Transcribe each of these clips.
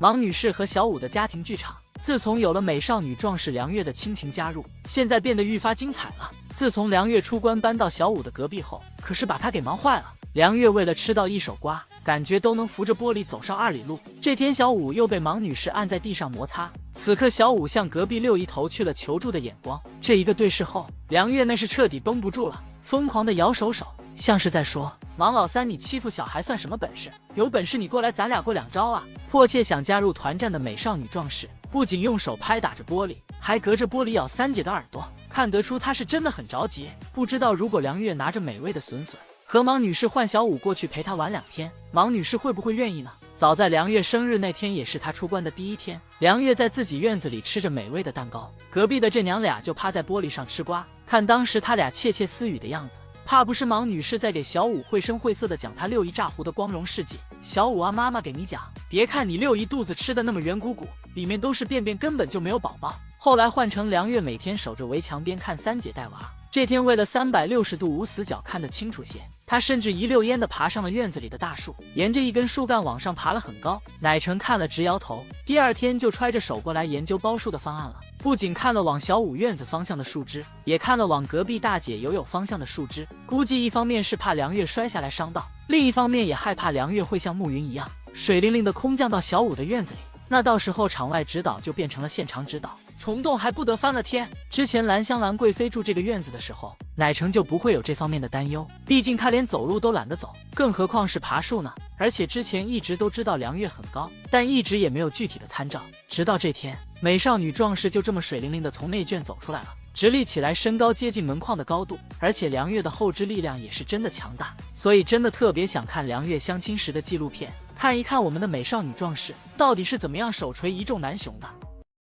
王女士和小五的家庭剧场，自从有了美少女壮士梁月的亲情加入，现在变得愈发精彩了。自从梁月出关搬到小五的隔壁后，可是把她给忙坏了。梁月为了吃到一手瓜，感觉都能扶着玻璃走上2里路。这天小五又被王女士按在地上摩擦，此刻小五向隔壁六姨投去了求助的眼光。这一个对视后，梁月那是彻底绷不住了，疯狂的摇手，像是在说：王老三，你欺负小孩算什么本事？有本事你过来，咱俩过2招啊！迫切想加入团战的美少女壮士，不仅用手拍打着玻璃，还隔着玻璃咬三姐的耳朵，看得出她是真的很着急。不知道如果梁月拿着美味的笋笋和王女士换小五过去陪她玩2天，王女士会不会愿意呢？早在梁月生日那天，也是她出关的第1天，梁月在自己院子里吃着美味的蛋糕，隔壁的这娘俩就趴在玻璃上吃瓜，看当时他俩窃窃私语的样子，怕不是王女士在给小五绘声绘色的讲她六姨炸糊的光荣事迹。小五啊，妈妈给你讲，别看你六姨肚子吃的那么圆鼓鼓，里面都是便便，根本就没有宝宝。后来换成梁月每天守着围墙边看三姐带娃，这天为了360度无死角看得清楚些，她甚至一溜烟的爬上了院子里的大树，沿着一根树干往上爬了很高。奶成看了直摇头，第2天就揣着手过来研究包树的方案了。不仅看了往小五院子方向的树枝，也看了往隔壁大姐游泳方向的树枝，估计一方面是怕梁月摔下来伤到，另一方面也害怕梁月会像暮云一样水灵灵的空降到小五的院子里，那到时候场外指导就变成了现场指导，虫洞还不得翻了天。之前兰香兰贵妃住这个院子的时候，奶成就不会有这方面的担忧，毕竟她连走路都懒得走，更何况是爬树呢。而且之前一直都知道梁月很高，但一直也没有具体的参照，直到这天，美少女壮士就这么水灵灵的从内卷走出来了，直立起来，身高接近门框的高度，而且梁月的后肢力量也是真的强大，所以真的特别想看梁月相亲时的纪录片，看一看我们的美少女壮士到底是怎么样手锤一众男雄的。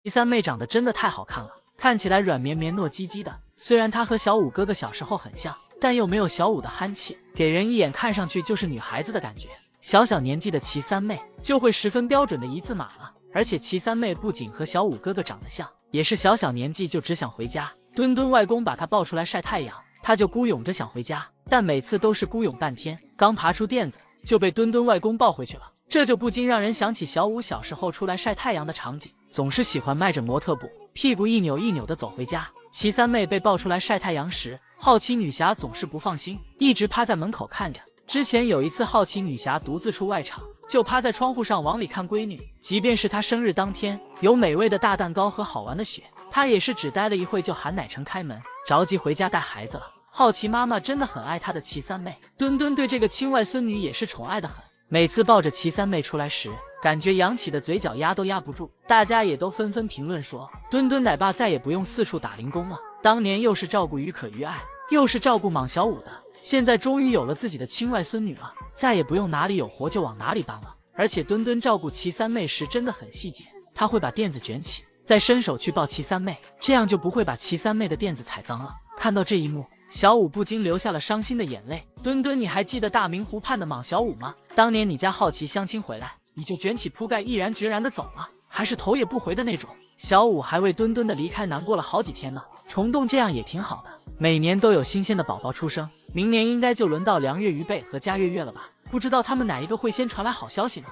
第三妹长得真的太好看了，看起来软绵绵糯叽叽的，虽然她和小五哥哥小时候很像，但又没有小五的憨气，给人一眼看上去就是女孩子的感觉。小年纪的齐三妹就会十分标准的一字马了，而且齐三妹不仅和小五哥哥长得像，也是小年纪就只想回家。墩墩外公把她抱出来晒太阳，她就孤勇着想回家，但每次都是孤勇半天，刚爬出垫子就被墩墩外公抱回去了。这就不禁让人想起小五小时候出来晒太阳的场景，总是喜欢迈着模特步，屁股一扭一扭的走回家。齐三妹被抱出来晒太阳时，好奇女侠总是不放心，一直趴在门口看着。之前有一次好奇女侠独自出外场，就趴在窗户上往里看闺女，即便是她生日当天有美味的大蛋糕和好玩的雪，她也是只待了一会就喊奶成开门，着急回家带孩子了。好奇妈妈真的很爱她的齐三妹，墩墩对这个亲外孙女也是宠爱的很，每次抱着齐三妹出来时，感觉扬起的嘴角压都压不住，大家也都纷纷评论说，墩墩奶爸再也不用四处打零工了，当年又是照顾于可于爱，又是照顾莽小五的，现在终于有了自己的亲外孙女了，再也不用哪里有活就往哪里搬了。而且墩墩照顾齐三妹时真的很细节，他会把垫子卷起，再伸手去抱齐三妹，这样就不会把齐三妹的垫子踩脏了。看到这一幕，小五不禁流下了伤心的眼泪。墩墩，你还记得大明湖畔的莽小五吗？当年你家好奇相亲回来，你就卷起铺盖毅然决然的走了，还是头也不回的那种。小五还为墩墩的离开难过了好几天呢。虫洞这样也挺好的，每年都有新鲜的宝宝出生，明年应该就轮到梁月、于贝和佳月月了吧？不知道他们哪一个会先传来好消息呢？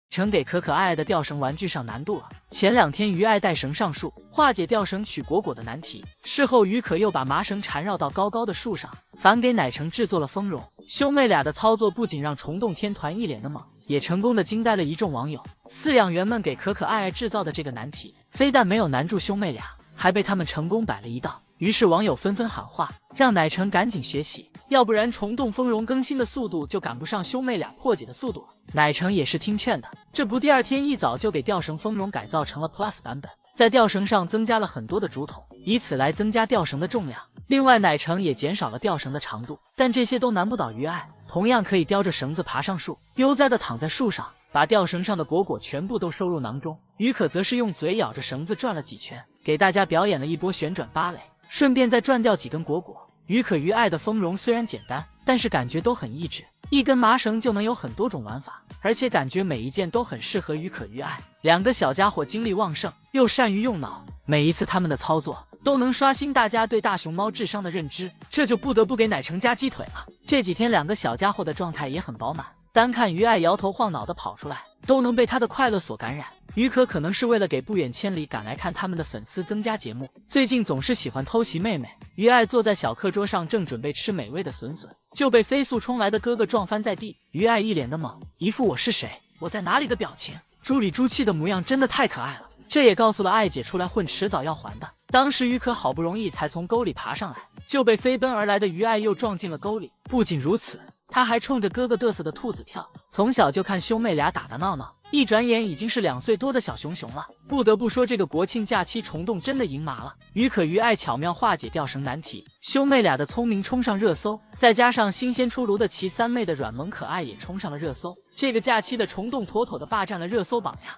成给可可爱爱的吊绳玩具上难度了。前2天于爱带绳上树，化解吊绳取果果的难题，事后于可又把麻绳缠绕到高高的树上，反给奶成制作了丰容。兄妹俩的操作不仅让虫洞天团一脸的懵，也成功的惊呆了一众网友。饲养员们给可可爱爱制造的这个难题，非但没有难住兄妹俩，还被他们成功摆了一道。于是网友纷纷喊话，让奶成赶紧学习，要不然虫洞丰容更新的速度就赶不上兄妹俩破解的速度了。奶成也是听劝的，这不第2天一早就给吊绳丰容改造成了 Plus 版本，在吊绳上增加了很多的竹筒，以此来增加吊绳的重量。另外奶成也减少了吊绳的长度，但这些都难不倒于爱，同样可以叼着绳子爬上树，悠哉地躺在树上，把吊绳上的果果全部都收入囊中。于可则是用嘴咬着绳子转了几圈，给大家表演了一波旋转芭蕾，顺便再转掉几根果果。于可于爱的丰容虽然简单，但是感觉都很益智，一根麻绳就能有很多种玩法，而且感觉每一件都很适合于可于爱。2个小家伙精力旺盛，又善于用脑，每一次他们的操作都能刷新大家对大熊猫智商的认知，这就不得不给奶成加鸡腿了。这几天2个小家伙的状态也很饱满，单看于爱摇头晃脑的跑出来，都能被他的快乐所感染。于可能是为了给不远千里赶来看他们的粉丝增加节目，最近总是喜欢偷袭妹妹。于爱坐在小课桌上，正准备吃美味的笋笋，就被飞速冲来的哥哥撞翻在地。于爱一脸的懵，一副我是谁，我在哪里的表情，猪里猪气的模样真的太可爱了。这也告诉了爱姐出来混迟早要还的。当时于可好不容易才从沟里爬上来，就被飞奔而来的于爱又撞进了沟里。不仅如此，他还冲着哥哥嘚瑟的兔子跳。从小就看兄妹俩打打闹闹，一转眼已经是2岁多的小熊熊了。不得不说，这个国庆假期虫洞真的赢麻了。于爱巧妙化解吊绳难题，兄妹俩的聪明冲上热搜，再加上新鲜出炉的齐三妹的软萌可爱也冲上了热搜。这个假期的虫洞妥妥的霸占了热搜榜呀！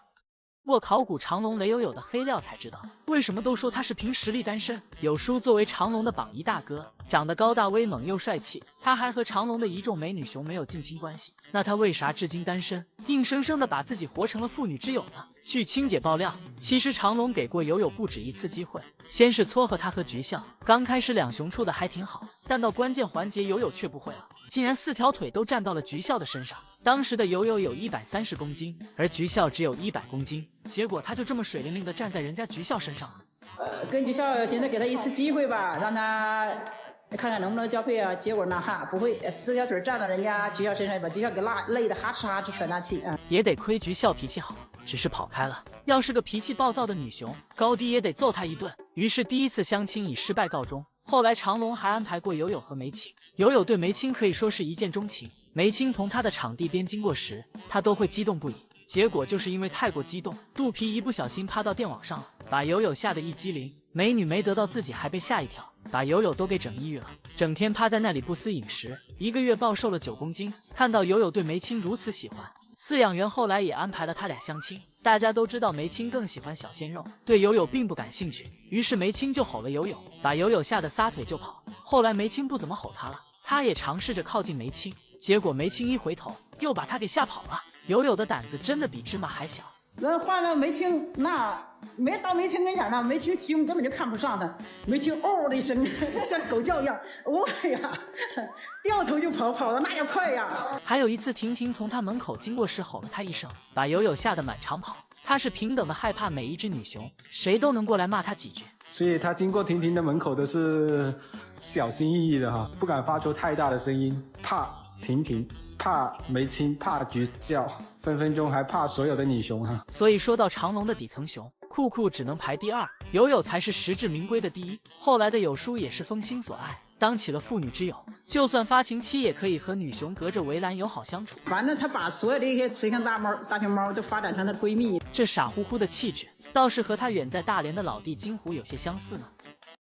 我考古长龙雷友友的黑料才知道，为什么都说他是凭实力单身。有书作为长龙的榜一大哥，长得高大威猛又帅气，他还和长龙的一众美女熊没有近亲关系，那他为啥至今单身，硬生生的把自己活成了妇女之友呢？据青姐爆料，其实长龙给过友友不止一次机会，先是撮合他和菊笑，刚开始两熊处的还挺好，但到关键环节友友却不会了，竟然4条腿都站到了菊笑的身上。当时的友友有130公斤，而菊笑只有100公斤，结果他就这么水灵灵的站在人家菊笑身上了。跟菊笑现在给他一次机会吧，让他看看能不能交配啊。结果呢，不会，4条腿站到人家菊笑身上，把菊笑给累得哈哧哈哧喘大气。也得亏菊笑脾气好，只是跑开了。要是个脾气暴躁的女熊，高低也得揍他一顿。于是第一次相亲以失败告终。后来长龙还安排过友友和梅青，友友对梅青可以说是一见钟情。梅青从他的场地边经过时，他都会激动不已。结果就是因为太过激动，肚皮一不小心趴到电网上了，把友友吓得一激灵。美女没得到自己还被吓一跳，把友友都给整抑郁了，整天趴在那里不思饮食，1个月暴瘦了9公斤。看到友友对梅青如此喜欢，饲养员后来也安排了他俩相亲。大家都知道梅青更喜欢小鲜肉，对友友并不感兴趣，于是梅青就吼了友友，把友友吓得撒腿就跑。后来梅青不怎么吼他了，他也尝试着靠近梅青，结果梅青一回头又把他给吓跑了。友友的胆子真的比芝麻还小。那换了梅青，那没到梅青跟前呢，梅青凶根本就看不上他。梅青嗷的一声，像狗叫一样，哇呀，掉头就跑，跑得那样快呀！还有一次，婷婷从他门口经过时吼了他一声，把友友吓得满场跑。他是平等的害怕每一只女熊，谁都能过来骂他几句。所以他经过婷婷的门口都是小心翼翼的哈，不敢发出太大的声音，怕婷婷，怕梅青，怕菊笑，分分钟还怕所有的女熊哈。所以说到长龙的底层熊，酷酷只能排第2，友友才是实至名归的第1。后来的友叔也是封心所爱，当起了妇女之友，就算发情期也可以和女熊隔着围栏友好相处。反正他把所有的一些雌性大熊猫都发展成了闺蜜。这傻乎乎的气质，倒是和他远在大连的老弟金虎有些相似呢。